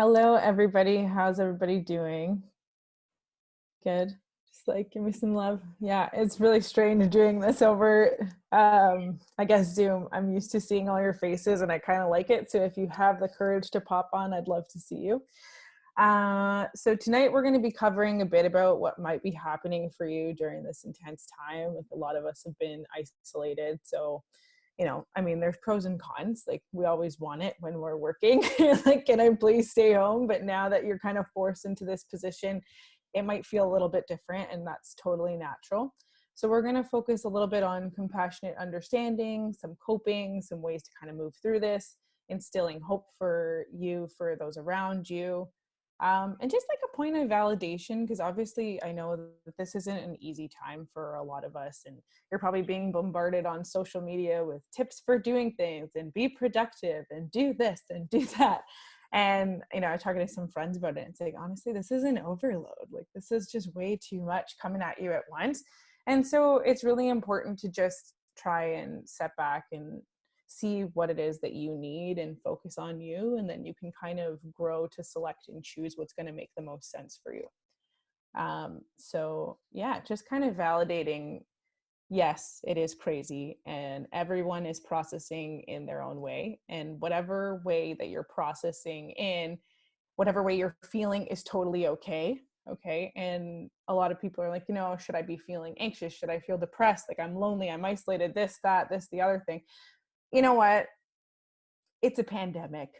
Hello, everybody. How's everybody doing? Good. Just like give me some love. Yeah, it's really strange doing this over, I guess, Zoom. I'm used to seeing all your faces and I kind of like it. So if you have the courage to pop on, I'd love to see you. So tonight we're going to be covering a bit about what might be happening for you during this intense time. Like a lot of us have been isolated. So I mean, there's pros and cons. Like we always want it when we're working, like, can I please stay home? But now that you're kind of forced into this position, it might feel a little bit different, and that's totally natural. So we're going to focus a little bit on compassionate understanding, some coping, some ways to kind of move through this, instilling hope for you, for those around you. And just like a point of validation, because obviously I know that this isn't an easy time for a lot of us, and you're probably being bombarded on social media with tips for doing things and be productive and do this and do that. And, I'm talking to some friends about it and saying, honestly, this is an overload. Like this is just way too much coming at you at once. And so it's really important to just try and step back and see what it is that you need and focus on you. And then you can kind of grow to select and choose what's going to make the most sense for you. So yeah, just kind of validating, yes, it is crazy and everyone is processing in their own way. And whatever way that you're processing in, whatever way you're feeling is totally okay. Okay. And a lot of people are like, should I be feeling anxious? Should I feel depressed? Like I'm lonely, I'm isolated, this, that, this, the other thing. You know what? It's a pandemic.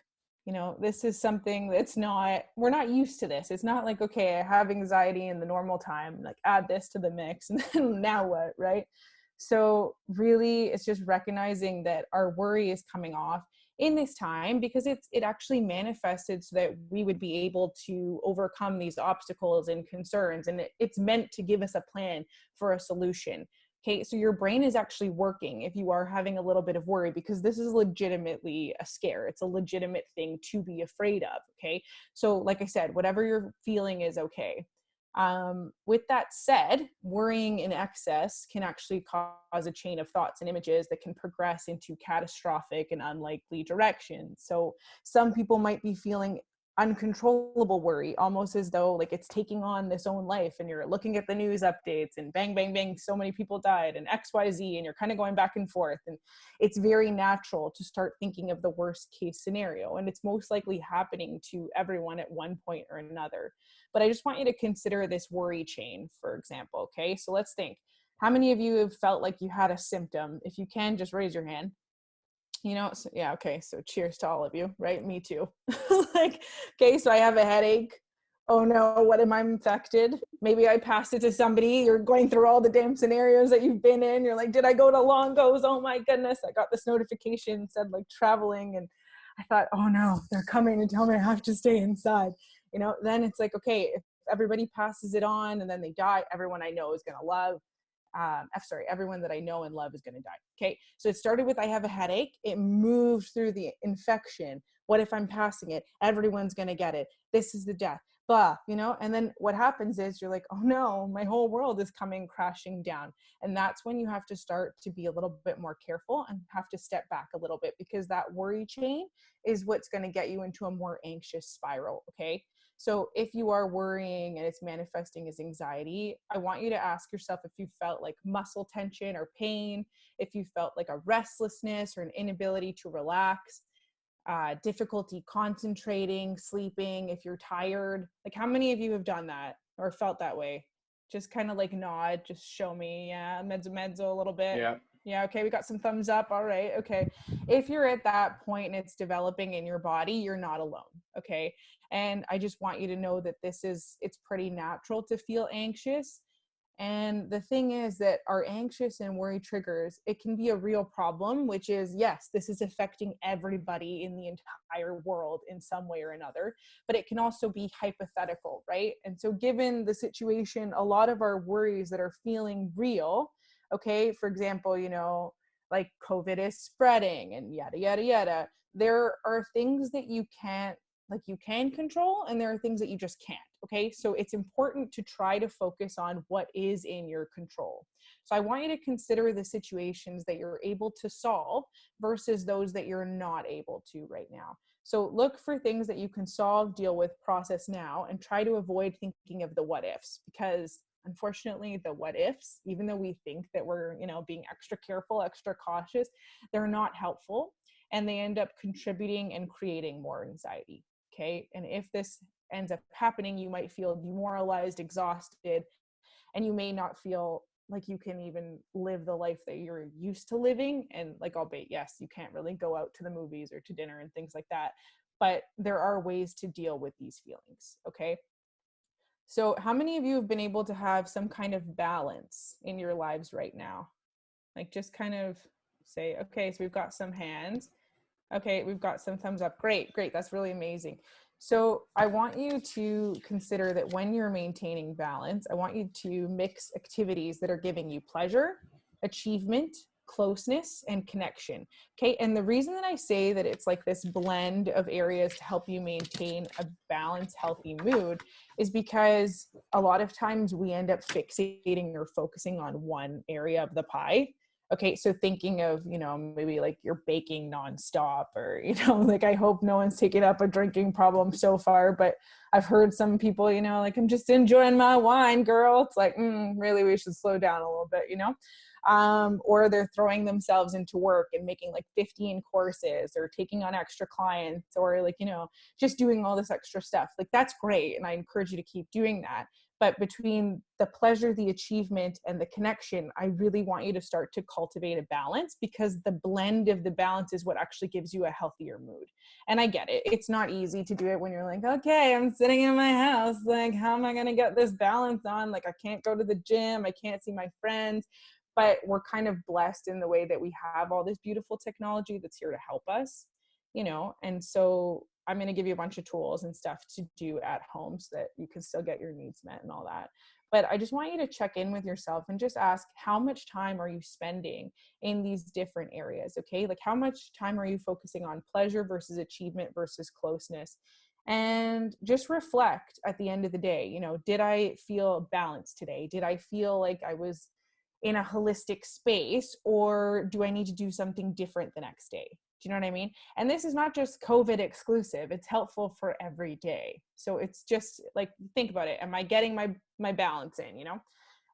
This is something we're not used to this. It's not like, okay, I have anxiety in the normal time, like add this to the mix and then now what, right? So really it's just recognizing that our worry is coming off in this time because it actually manifested so that we would be able to overcome these obstacles and concerns. And it's meant to give us a plan for a solution. Okay, so your brain is actually working if you are having a little bit of worry, because this is legitimately a scare. It's a legitimate thing to be afraid of. Okay, so like I said, whatever you're feeling is okay. With that said, worrying in excess can actually cause a chain of thoughts and images that can progress into catastrophic and unlikely directions. So some people might be feeling uncontrollable worry, almost as though like it's taking on this own life, and you're looking at the news updates and bang, bang, bang, so many people died and XYZ, and you're kind of going back and forth. And it's very natural to start thinking of the worst case scenario. And it's most likely happening to everyone at one point or another. But I just want you to consider this worry chain, for example. Okay, so let's think. How many of you have felt like you had a symptom? If you can, just raise your hand. So, yeah, okay, so cheers to all of you, right? Me too. Like, okay, so I have a headache. Oh no, what am I infected? Maybe I passed it to somebody. You're going through all the damn scenarios that you've been in. You're like, did I go to Longo's? Oh my goodness, I got this notification, said like traveling, and I thought, oh no, they're coming to tell me I have to stay inside. Then it's like, okay, if everybody passes it on and then they die, everyone I know is gonna love. Everyone that I know and love is going to die. Okay. So it started with, I have a headache. It moved through the infection. What if I'm passing it? Everyone's going to get it. This is the death, blah, and then what happens is you're like, oh no, my whole world is coming crashing down. And that's when you have to start to be a little bit more careful and have to step back a little bit, because that worry chain is what's going to get you into a more anxious spiral. Okay. So if you are worrying and it's manifesting as anxiety, I want you to ask yourself if you felt like muscle tension or pain, if you felt like a restlessness or an inability to relax, difficulty concentrating, sleeping, if you're tired. Like how many of you have done that or felt that way? Just kind of like nod, just show me, yeah, mezzo a little bit. Yeah, okay, we got some thumbs up. All right, okay. If you're at that point and it's developing in your body, you're not alone, okay? And I just want you to know that it's pretty natural to feel anxious. And the thing is that our anxious and worry triggers, it can be a real problem, which is, yes, this is affecting everybody in the entire world in some way or another, but it can also be hypothetical, right? And so given the situation, a lot of our worries that are feeling real, okay, for example, like COVID is spreading and yada, yada, yada. There are things that you can control, and there are things that you just can't. Okay. So it's important to try to focus on what is in your control. So I want you to consider the situations that you're able to solve versus those that you're not able to right now. So look for things that you can solve, deal with, process now, and try to avoid thinking of the what ifs, because unfortunately the what ifs, even though we think that we're, being extra careful, extra cautious, they're not helpful, and they end up contributing and creating more anxiety. Okay. And if this ends up happening, you might feel demoralized, exhausted, and you may not feel like you can even live the life that you're used to living. And like, albeit, yes, you can't really go out to the movies or to dinner and things like that, but there are ways to deal with these feelings. Okay. So how many of you have been able to have some kind of balance in your lives right now? Like, just kind of say, okay, so we've got some hands. Okay, we've got some thumbs up. Great, great. That's really amazing. So I want you to consider that when you're maintaining balance, I want you to mix activities that are giving you pleasure, achievement, closeness, and connection. Okay, and the reason that I say that it's like this blend of areas to help you maintain a balanced, healthy mood is because a lot of times we end up fixating or focusing on one area of the pie. Okay, so thinking of, maybe like you're baking nonstop, or, like, I hope no one's taken up a drinking problem so far, but I've heard some people, like, I'm just enjoying my wine, girl. It's like, really, we should slow down a little bit, or they're throwing themselves into work and making like 15 courses, or taking on extra clients, or like, just doing all this extra stuff. Like, that's great. And I encourage you to keep doing that. But between the pleasure, the achievement, and the connection, I really want you to start to cultivate a balance, because the blend of the balance is what actually gives you a healthier mood. And I get it. It's not easy to do it when you're like, okay, I'm sitting in my house. Like, how am I going to get this balance on? Like, I can't go to the gym. I can't see my friends. But we're kind of blessed in the way that we have all this beautiful technology that's here to help us, and so I'm going to give you a bunch of tools and stuff to do at home so that you can still get your needs met and all that. But I just want you to check in with yourself and just ask, how much time are you spending in these different areas? Okay. Like, how much time are you focusing on pleasure versus achievement versus closeness? And just reflect at the end of the day, did I feel balanced today? Did I feel like I was in a holistic space, or do I need to do something different the next day? Do you know what I mean? And this is not just COVID exclusive. It's helpful for every day. So it's just like, think about it. Am I getting my balance in,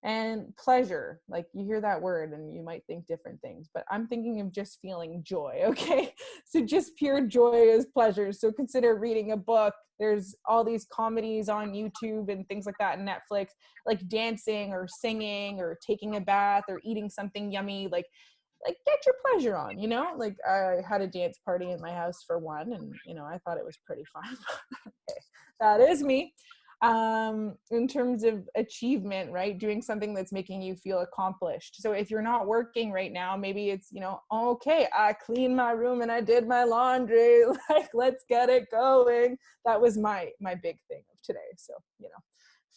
And pleasure, like, you hear that word and you might think different things, but I'm thinking of just feeling joy. Okay. So just pure joy is pleasure. So consider reading a book. There's all these comedies on YouTube and things like that, and Netflix, like dancing or singing or taking a bath or eating something yummy. Like get your pleasure on, like, I had a dance party in my house for one, and, I thought it was pretty fun. Okay. That is me. In terms of achievement, right? Doing something that's making you feel accomplished. So if you're not working right now, maybe it's, okay, I cleaned my room and I did my laundry. Like, let's get it going. That was my big thing of today. So,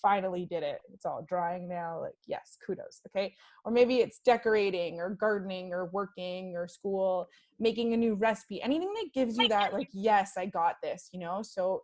finally did it. It's all drying now. Like, yes, kudos. Okay. Or maybe it's decorating or gardening or working or school, making a new recipe, anything that gives you that, like, yes, I got this, So,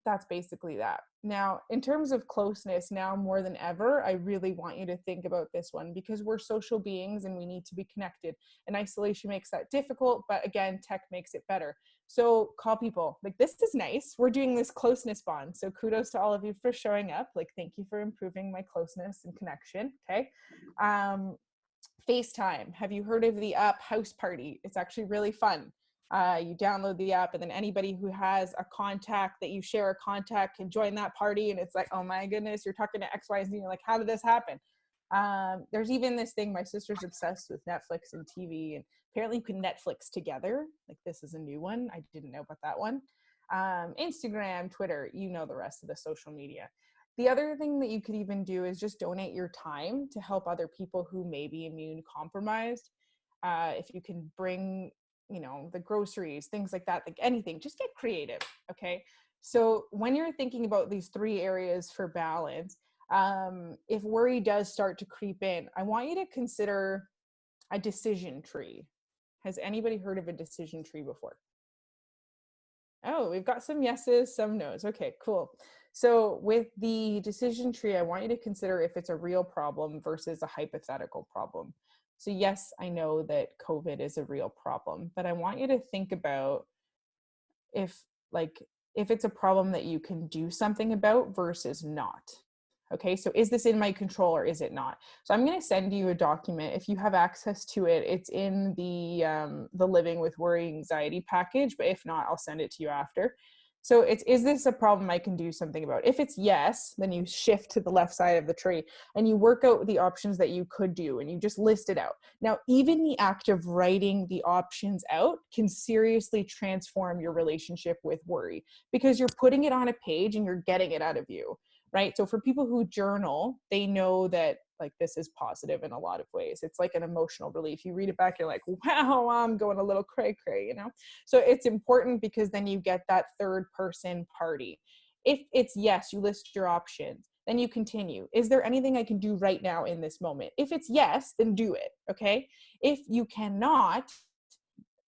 that's basically that. Now, in terms of closeness, now more than ever, I really want you to think about this one, because we're social beings and we need to be connected, and isolation makes that difficult. But again, tech makes it better. So call people. Like, this is nice. We're doing this closeness bond. So kudos to all of you for showing up. Like, thank you for improving my closeness and connection. Okay. FaceTime. Have you heard of the app House Party? It's actually really fun. You download the app, and then anybody who has a contact that you share a contact can join that party. And it's like, oh my goodness, you're talking to X, Y, Z. You're like, how did this happen? There's even this thing, my sister's obsessed with Netflix and TV, and apparently you can Netflix together. Like, this is a new one. I didn't know about that one. Instagram, Twitter, the rest of the social media. The other thing that you could even do is just donate your time to help other people who may be immune compromised. If you can bring, the groceries, things like that, like anything, just get creative. Okay. So when you're thinking about these 3 areas for balance, if worry does start to creep in, I want you to consider a decision tree. Has anybody heard of a decision tree before? Oh, we've got some yeses, some nos. Okay, cool. So with the decision tree, I want you to consider if it's a real problem versus a hypothetical problem. So yes, I know that COVID is a real problem, but I want you to think about if like if it's a problem that you can do something about versus not. Okay, so is this in my control or is it not? So I'm going to send you a document if you have access to it. It's in the Living with Worry Anxiety package, but if not, I'll send it to you after. So it's, is this a problem I can do something about? If it's yes, then you shift to the left side of the tree and you work out the options that you could do and you just list it out. Now, even the act of writing the options out can seriously transform your relationship with worry because you're putting it on a page and you're getting it out of you, right? So for people who journal, they know that like this is positive in a lot of ways. It's like an emotional relief. You read it back, you're like, wow, I'm going a little cray cray, you know? So it's important because then you get that third person party. If it's yes, you list your options, then you continue. Is there anything I can do right now in this moment? If it's yes, then do it, okay? If you cannot,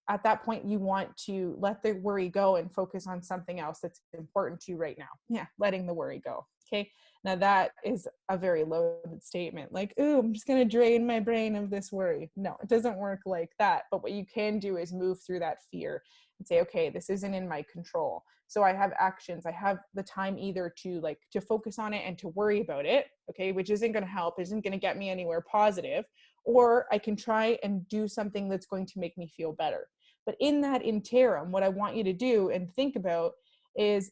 at that point, you want to let the worry go and focus on something else that's important to you right now. Yeah, letting the worry go. Okay. Now that is a very loaded statement. Like, ooh, I'm just going to drain my brain of this worry. No, it doesn't work like that. But what you can do is move through that fear and say, okay, this isn't in my control. So I have actions. I have the time either to focus on it and to worry about it. Okay. Which isn't going to help, isn't going to get me anywhere positive. Or I can try and do something that's going to make me feel better. But in that interim, what I want you to do and think about is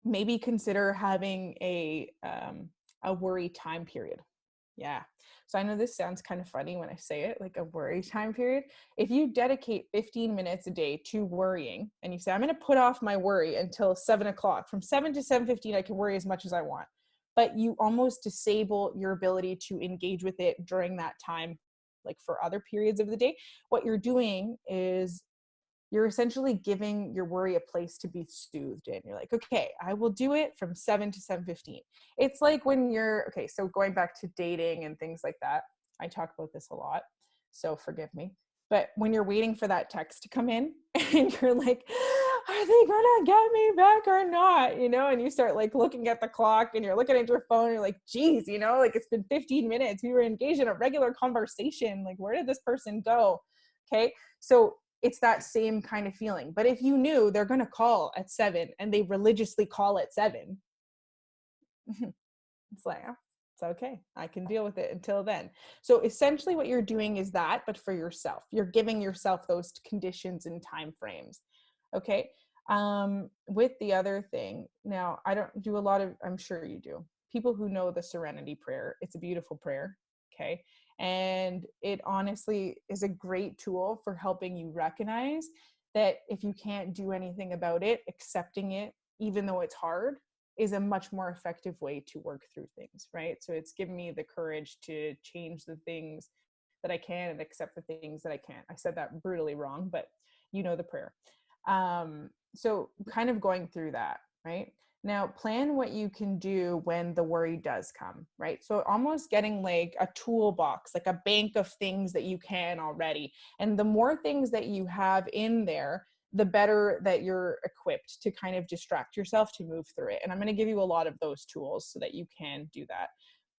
maybe consider having a worry time period. Yeah. So I know this sounds kind of funny when I say it, like a worry time period. If you dedicate 15 minutes a day to worrying and you say, I'm going to put off my worry until 7 o'clock, from 7 to 7:15, I can worry as much as I want. But you almost disable your ability to engage with it during that time, like for other periods of the day. What you're doing is you're essentially giving your worry a place to be soothed in. You're like, okay, I will do it from 7 to 7:15. It's like when you're, okay, so going back to dating and things like that, I talk about this a lot, so forgive me. But when you're waiting for that text to come in and you're like, are they gonna get me back or not? You know, and you start like looking at the clock and you're looking at your phone and you're like, geez, you know, like it's been 15 minutes. We were engaged in a regular conversation. Like, where did this person go? Okay. So it's that same kind of feeling. But if you knew they're going to call at 7 and they religiously call at 7, it's like, oh, it's okay. I can deal with it until then. So essentially what you're doing is that, but for yourself. You're giving yourself those conditions and time frames. Okay. With the other thing, now I don't do a lot of, I'm sure you do. People who know the Serenity Prayer, it's a beautiful prayer. Okay. And it honestly is a great tool for helping you recognize that if you can't do anything about it, accepting it, even though it's hard, is a much more effective way to work through things, right? So it's given me the courage to change the things that I can and accept the things that I can't. I said that brutally wrong, but you know the prayer. So kind of going through that, right? Now, plan what you can do when the worry does come, right? So almost getting like a toolbox, like a bank of things that you can already. And the more things that you have in there, the better that you're equipped to kind of distract yourself to move through it. And I'm going to give you a lot of those tools so that you can do that.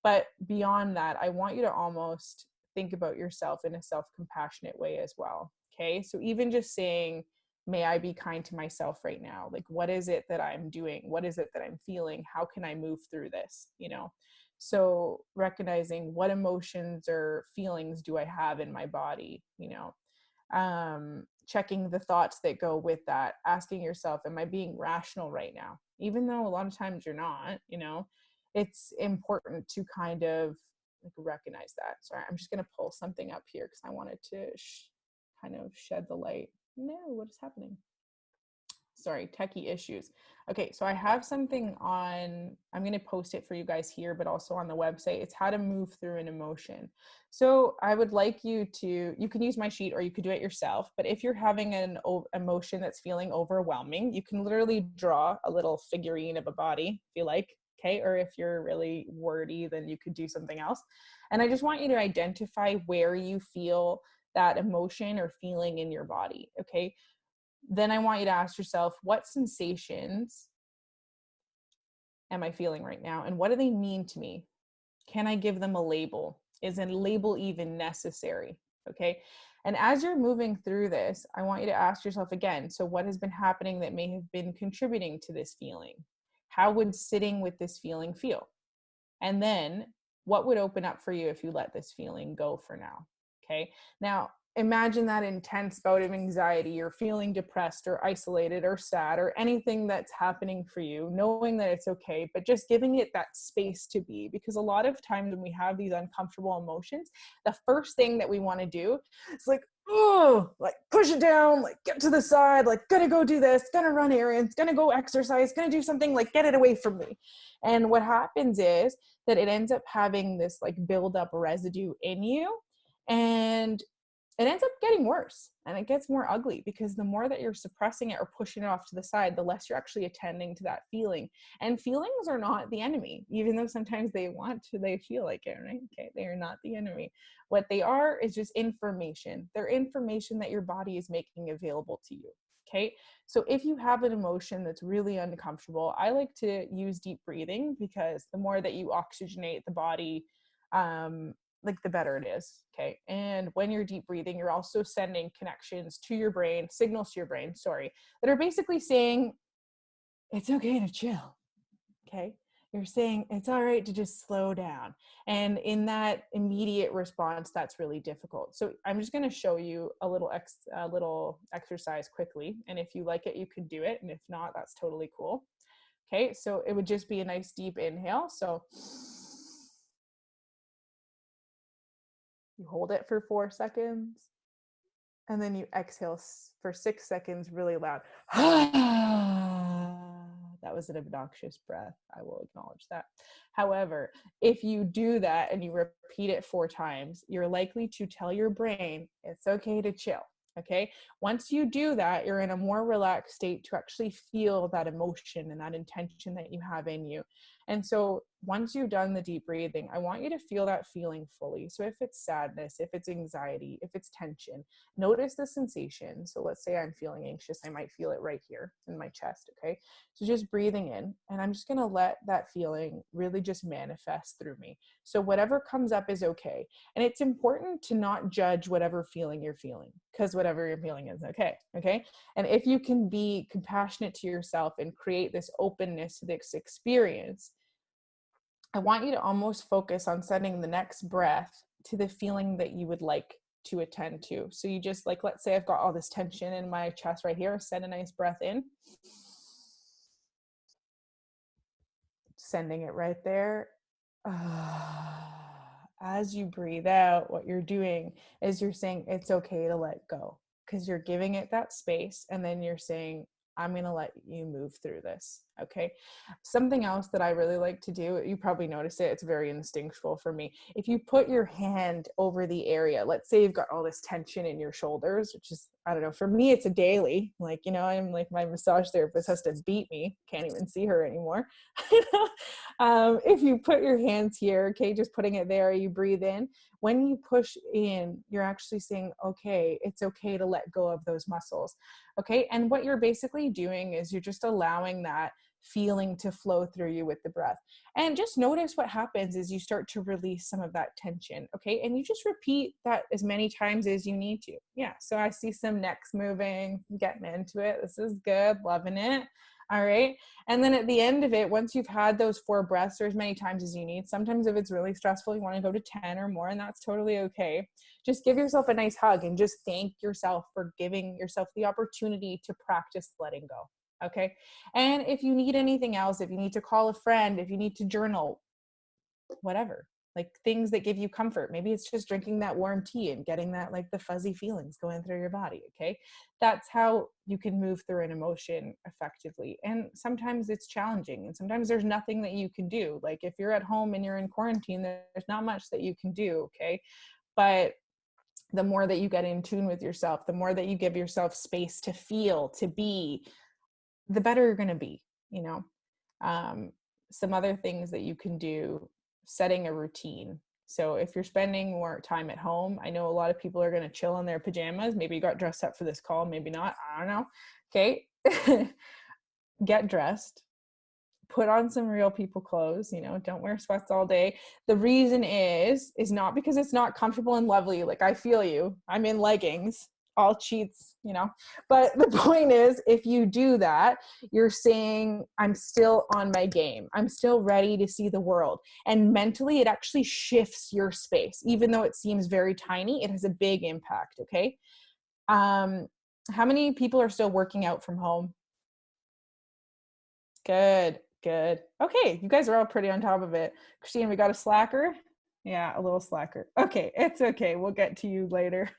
But beyond that, I want you to almost think about yourself in a self-compassionate way as well. Okay. So even just saying, may I be kind to myself right now? Like, what is it that I'm doing? What is it that I'm feeling? How can I move through this? You know? So recognizing what emotions or feelings do I have in my body, you know? Checking the thoughts that go with that, asking yourself, am I being rational right now? Even though a lot of times you're not, you know, it's important to kind of like recognize that. Sorry, I'm just going to pull something up here because I wanted to kind of shed the light. No, what is happening? Sorry, techie issues. Okay, so I have something on, I'm going to post it for you guys here, but also on the website. It's how to move through an emotion. So I would like you to, you can use my sheet or you could do it yourself, but if you're having an emotion that's feeling overwhelming, you can literally draw a little figurine of a body if you like, okay? Or if you're really wordy, then you could do something else. And I just want you to identify where you feel that emotion or feeling in your body, okay? Then I want you to ask yourself, what sensations am I feeling right now? And what do they mean to me? Can I give them a label? Is a label even necessary? Okay. And as you're moving through this, I want you to ask yourself again, so what has been happening that may have been contributing to this feeling? How would sitting with this feeling feel? And then what would open up for you if you let this feeling go for now? Okay. Now, imagine that intense bout of anxiety. You're feeling depressed or isolated or sad or anything that's happening for you, knowing that it's okay, but just giving it that space to be. Because a lot of times when we have these uncomfortable emotions, the first thing that we want to do is like, oh, like push it down, like get to the side, like gonna go do this, gonna run errands, gonna go exercise, gonna do something, like get it away from me. And what happens is that it ends up having this like build up residue in you, and it ends up getting worse and it gets more ugly, because the more that you're suppressing it or pushing it off to the side, the less you're actually attending to that feeling. And feelings are not the enemy, even though sometimes they feel like it, right? Okay, they are not the enemy. What they are is just information. They're information that your body is making available to you. Okay, so if you have an emotion that's really uncomfortable, I like to use deep breathing, because the more that you oxygenate the body, like the better it is. Okay. And when you're deep breathing, you're also sending connections to your brain, signals to your brain, that are basically saying, it's okay to chill. Okay. You're saying it's all right to just slow down. And in that immediate response, that's really difficult. So I'm just going to show you a little exercise quickly. And if you like it, you can do it. And if not, that's totally cool. Okay. So it would just be a nice deep inhale. So you hold it for 4 seconds, and then you exhale for 6 seconds really loud. That was an obnoxious breath. I will acknowledge that. However, if you do that and you repeat it 4 times, you're likely to tell your brain it's okay to chill. Okay. Once you do that, you're in a more relaxed state to actually feel that emotion and that intention that you have in you. And so once you've done the deep breathing, I want you to feel that feeling fully. So if it's sadness, if it's anxiety, if it's tension, notice the sensation. So let's say I'm feeling anxious. I might feel it right here in my chest. Okay. So just breathing in, and I'm just going to let that feeling really just manifest through me. So whatever comes up is okay. And it's important to not judge whatever feeling you're feeling, because whatever you're feeling is okay. Okay. And if you can be compassionate to yourself and create this openness to this experience, I want you to almost focus on sending the next breath to the feeling that you would like to attend to. So you just, like, let's say I've got all this tension in my chest right here. Send a nice breath in. Sending it right there. As you breathe out, what you're doing is you're saying it's okay to let go, because you're giving it that space, and then you're saying, I'm going to let you move through this. Okay. Something else that I really like to do, you probably notice it, it's very instinctual for me. If you put your hand over the area, let's say you've got all this tension in your shoulders, which is, I don't know, for me, it's a daily, like, you know, I'm like, my massage therapist has to beat me. Can't even see her anymore. If you put your hands here, okay, just putting it there, you breathe in. When you push in, you're actually saying, okay, it's okay to let go of those muscles. Okay. And what you're basically doing is you're just allowing that feeling to flow through you with the breath. And just notice what happens is you start to release some of that tension. Okay. And you just repeat that as many times as you need to. Yeah. So I see some necks moving, getting into it. This is good. Loving it. All right. And then at the end of it, once you've had those 4 breaths or as many times as you need, sometimes if it's really stressful, you want to go to 10 or more, and that's totally okay. Just give yourself a nice hug and just thank yourself for giving yourself the opportunity to practice letting go. Okay. And if you need anything else, if you need to call a friend, if you need to journal, whatever, like things that give you comfort. Maybe it's just drinking that warm tea and getting that, like the fuzzy feelings going through your body. Okay. That's how you can move through an emotion effectively. And sometimes it's challenging, and sometimes there's nothing that you can do. Like if you're at home and you're in quarantine, there's not much that you can do. Okay. But the more that you get in tune with yourself, the more that you give yourself space to feel, to be, the better you're going to be, you know. Some other things that you can do: setting a routine. So if you're spending more time at home, I know a lot of people are going to chill in their pajamas. Maybe you got dressed up for this call, maybe not. I don't know. Okay. Get dressed, put on some real people clothes, you know, don't wear sweats all day. The reason is not because it's not comfortable and lovely. Like, I feel you. I'm in leggings, all cheats, you know. But the point is, if you do that, you're saying, I'm still on my game. I'm still ready to see the world. And mentally, it actually shifts your space. Even though it seems very tiny, it has a big impact, okay? How many people are still working out from home? Good, good. Okay, you guys are all pretty on top of it. Christina, we got a slacker? Yeah, a little slacker. Okay, it's okay. We'll get to you later.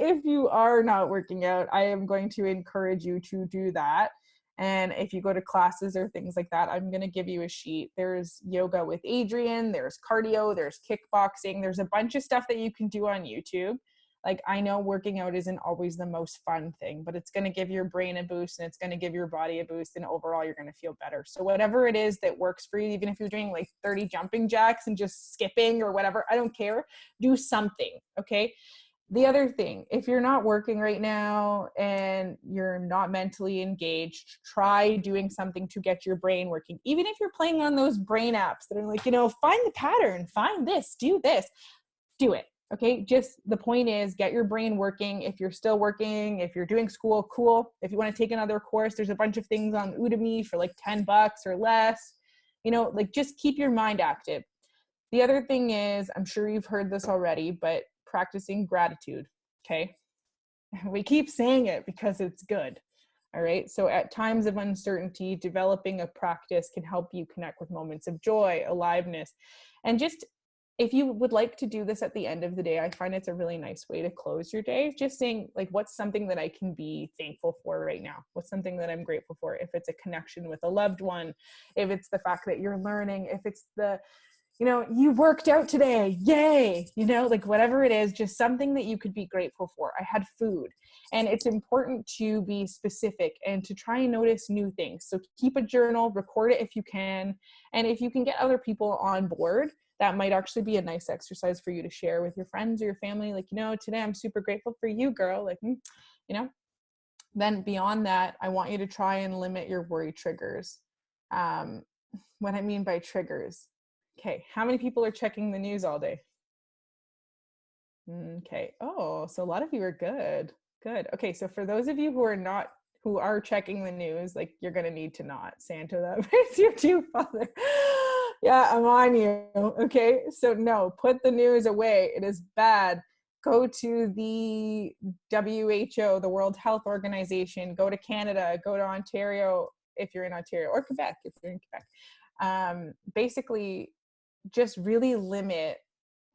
If you are not working out, I am going to encourage you to do that. And if you go to classes or things like that, I'm going to give you a sheet. There's yoga with Adriene, there's cardio, there's kickboxing, there's a bunch of stuff that you can do on YouTube. Like, I know working out isn't always the most fun thing, but it's going to give your brain a boost and it's going to give your body a boost, and overall you're going to feel better. So whatever it is that works for you, even if you're doing like 30 jumping jacks and just skipping or whatever, I don't care. Do something, okay? The other thing, if you're not working right now and you're not mentally engaged, try doing something to get your brain working. Even if you're playing on those brain apps that are like, you know, find the pattern, find this, do this, do it. Okay, just the point is, get your brain working. If you're still working, if you're doing school, cool. If you want to take another course, there's a bunch of things on Udemy for like $10 or less. You know, like, just keep your mind active. The other thing is, I'm sure you've heard this already, but practicing gratitude, okay? We keep saying it because it's good, all right? So at times of uncertainty, developing a practice can help you connect with moments of joy, aliveness, and just, if you would like to do this at the end of the day, I find it's a really nice way to close your day. Just saying, like, what's something that I can be thankful for right now? What's something that I'm grateful for? If it's a connection with a loved one, if it's the fact that you're learning, if it's the, you know, you worked out today, yay, you know, like, whatever it is, just something that you could be grateful for. I had food. And it's important to be specific and to try and notice new things. So keep a journal, record it if you can. And if you can get other people on board, that might actually be a nice exercise for you to share with your friends or your family. Like, you know, today I'm super grateful for you, girl. Like, you know, then beyond that, I want you to try and limit your worry triggers. What I mean by triggers. Okay, how many people are checking the news all day? Okay. Oh, so a lot of you are good. Good. Okay, so for those of you who are checking the news, like, you're gonna need to not. Santa, that makes you too father. Yeah, I'm on you. Okay, so no, put the news away. It is bad. Go to the WHO, the World Health Organization. Go to Canada. Go to Ontario if you're in Ontario, or Quebec if you're in Quebec. Basically, just really limit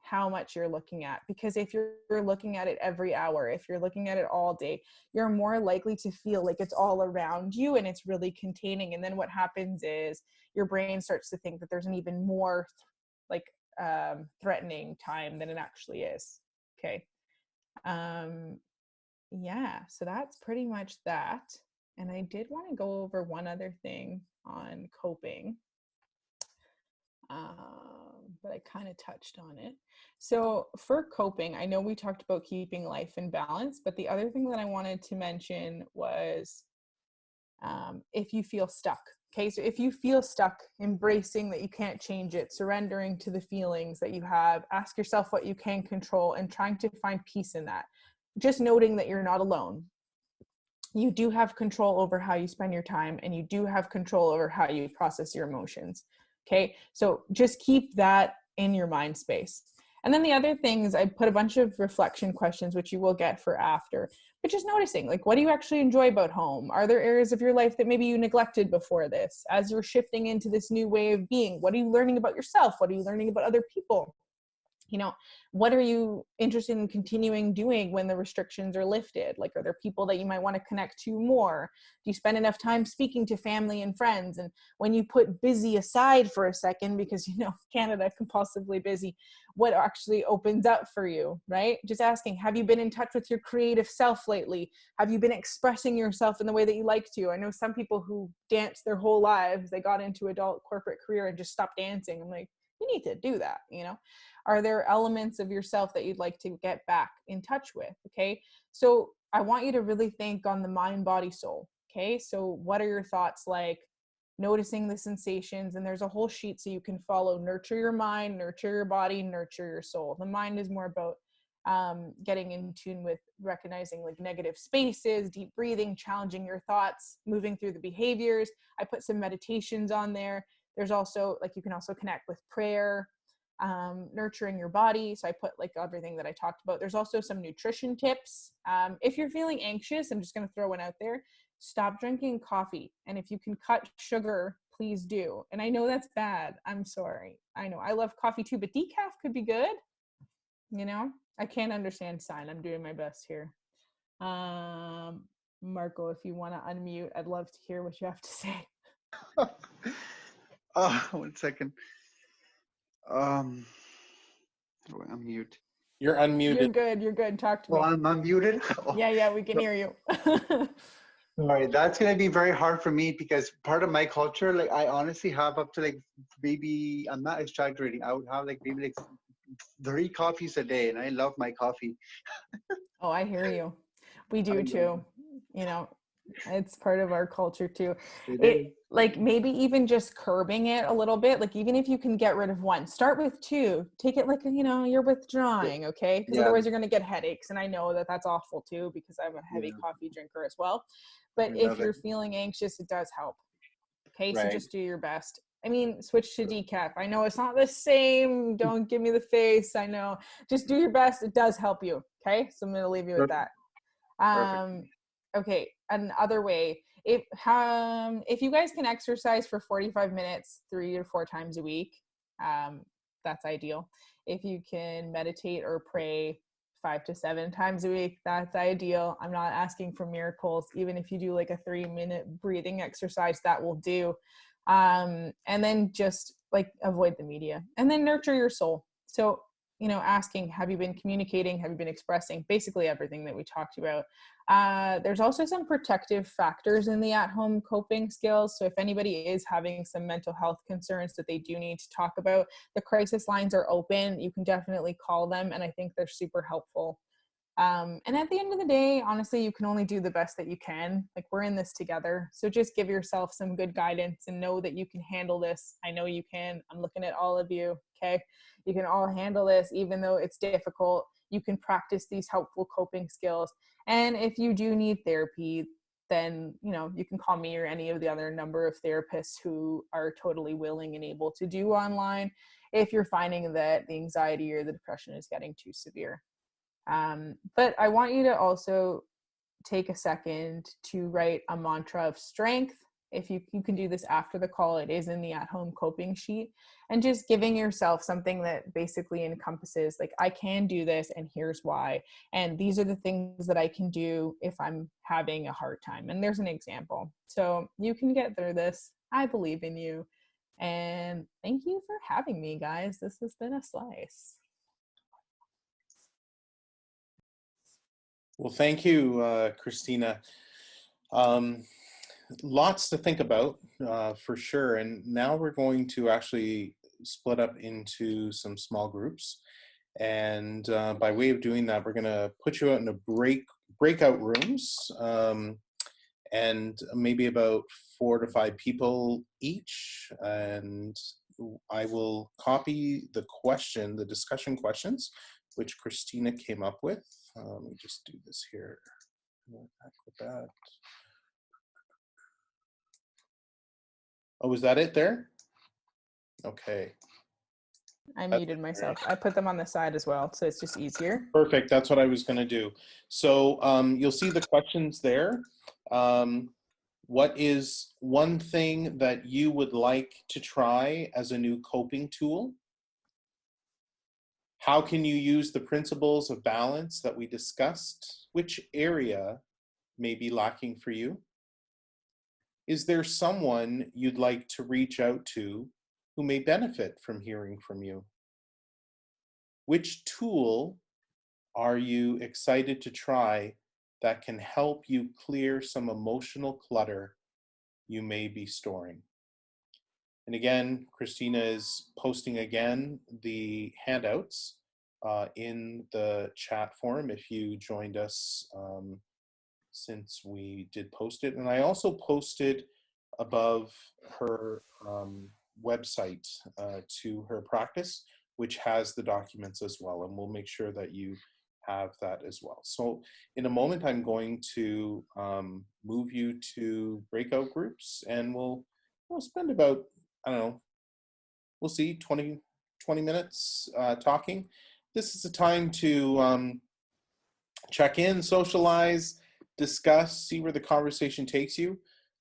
how much you're looking at, because if you're looking at it every hour, if you're looking at it all day, you're more likely to feel like it's all around you and it's really containing. And then what happens is your brain starts to think that there's an even more threatening time than it actually is. Okay. Yeah, so that's pretty much that. And I did want to go over one other thing on coping. But I kind of touched on it. So for coping, I know we talked about keeping life in balance, but the other thing that I wanted to mention was if you feel stuck. Okay, so if you feel stuck, embracing that you can't change it, surrendering to the feelings that you have, ask yourself what you can control and trying to find peace in that. Just noting that you're not alone. You do have control over how you spend your time, and you do have control over how you process your emotions. Okay, so just keep that in your mind space. And then the other thing is, I put a bunch of reflection questions, which you will get for after, but just noticing, like, what do you actually enjoy about home? Are there areas of your life that maybe you neglected before this? As you're shifting into this new way of being, what are you learning about yourself? What are you learning about other people? You know, what are you interested in continuing doing when the restrictions are lifted? Like, are there people that you might want to connect to more? Do you spend enough time speaking to family and friends? And when you put busy aside for a second, because, you know, Canada, compulsively busy, what actually opens up for you, right? Just asking, have you been in touch with your creative self lately? Have you been expressing yourself in the way that you like to? I know some people who dance their whole lives, they got into adult corporate career and just stopped dancing. I'm like, you need to do that, you know? Are there elements of yourself that you'd like to get back in touch with? Okay, so I want you to really think on the mind, body, soul. Okay, so what are your thoughts like? Noticing the sensations, and there's a whole sheet so you can follow: nurture your mind, nurture your body, nurture your soul. The mind is more about getting in tune with recognizing like negative spaces, deep breathing, challenging your thoughts, moving through the behaviors. I put some meditations on there. There's also like, you can also connect with prayer, nurturing your body. So I put like everything that I talked about. There's also some nutrition tips. If you're feeling anxious, I'm just going to throw one out there: stop drinking coffee. And if you can cut sugar, please do. And I know that's bad. I'm sorry. I know I love coffee too, but decaf could be good. You know, I can't understand sign. I'm doing my best here. Marco, if you want to unmute, I'd love to hear what you have to say. One second. I'm mute. You're unmuted. You're good. You're good. Talk to me. Well, I'm unmuted. Yeah, we can hear you. All right, that's gonna be very hard for me because part of my culture, like I honestly have up to like maybe, I'm not exaggerating, I would have like maybe like 3 coffees a day, and I love my coffee. Oh, I hear you. We do too. You know, it's part of our culture too. It like maybe even just curbing it a little bit. Like even if you can get rid of one, start with 2. Take it like, you know, you're withdrawing, okay? Because otherwise you're going to get headaches. And I know that that's awful too, because I'm a heavy coffee drinker as well. But if you're feeling anxious, it does help. Okay, so just do your best. I mean, switch to decaf. I know it's not the same. Don't give me the face. I know. Just do your best. It does help you. Okay, so I'm going to leave you with that. Okay, another way, if you guys can exercise for 45 minutes 3 or 4 times a week, that's ideal. If you can meditate or pray 5 to 7 times a week, that's ideal. I'm not asking for miracles. Even if you do like a 3-minute breathing exercise, that will do. And then just like avoid the media, and then nurture your soul. So, you know, asking, have you been communicating? Have you been expressing? Basically everything that we talked about. There's also some protective factors in the at-home coping skills. So if anybody is having some mental health concerns that they do need to talk about, the crisis lines are open. You can definitely call them, and I think they're super helpful. And at the end of the day, honestly, you can only do the best that you can. Like, we're in this together. So just give yourself some good guidance and know that you can handle this. I know you can. I'm looking at all of you. Okay. You can all handle this, even though it's difficult. You can practice these helpful coping skills. And if you do need therapy, then, you know, you can call me or any of the other number of therapists who are totally willing and able to do online if you're finding that the anxiety or the depression is getting too severe. But I want you to also take a second to write a mantra of strength. If you can do this after the call, it is in the at-home coping sheet, and just giving yourself something that basically encompasses like, I can do this and here's why. And these are the things that I can do if I'm having a hard time. And there's an example. So you can get through this. I believe in you. And thank you for having me, guys. This has been a slice. Well, thank you, Christina. Lots to think about, for sure. And now we're going to actually split up into some small groups. And by way of doing that, we're going to put you out in a breakout rooms, and maybe about 4 to 5 people each. And I will copy the discussion questions, which Christina came up with. Let me just do this here. Back with that. Oh, was that it there? Okay. I muted myself. I put them on the side as well, so it's just easier. Perfect. That's what I was going to do. So you'll see the questions there. What is one thing that you would like to try as a new coping tool? How can you use the principles of balance that we discussed? Which area may be lacking for you? Is there someone you'd like to reach out to who may benefit from hearing from you? Which tool are you excited to try that can help you clear some emotional clutter you may be storing? And again, Christina is posting again the handouts in the chat forum if you joined us since we did post it. And I also posted above her website to her practice, which has the documents as well. And we'll make sure that you have that as well. So in a moment, I'm going to move you to breakout groups, and we'll spend about, I don't know, we'll see, 20 minutes talking. This is a time to check in, socialize, discuss, see where the conversation takes you.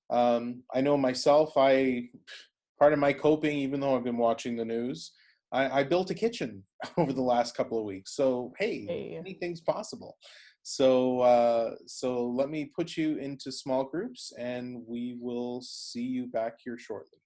I know myself, part of my coping, even though I've been watching the news, I built a kitchen over the last couple of weeks. So, hey, anything's possible. So, so let me put you into small groups, and we will see you back here shortly.